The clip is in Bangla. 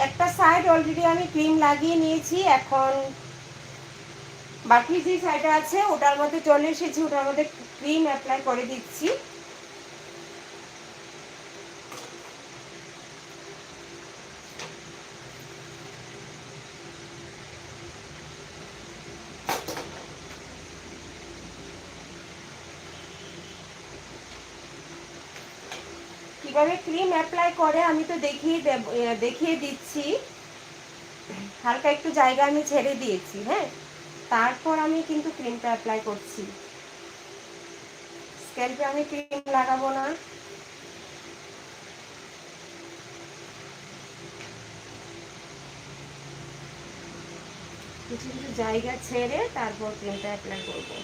একটা সাইড অলরেডি আমি ক্রিম লাগিয়ে নিয়েছি, এখন বাকি যে সাইডটা আছে ওটার মধ্যে চলে এসেছি, ওটার মধ্যে ক্রিম অ্যাপ্লাই করে দিচ্ছি। কিভাবে ক্রিম অ্যাপ্লাই করে আমি তো দেখিয়ে দিচ্ছি। হালকা একটু জায়গা আমি ছেড়ে দিয়েছি, হ্যাঁ, তারপর আমি কিন্তু ক্রিমটা অ্যাপ্লাই করছি। স্ক্যাল্পে আমি ক্রিম লাগাবো না। কিছু কিছু জায়গা ছেড়ে তারপর ক্রিমটা অ্যাপ্লাই করবো।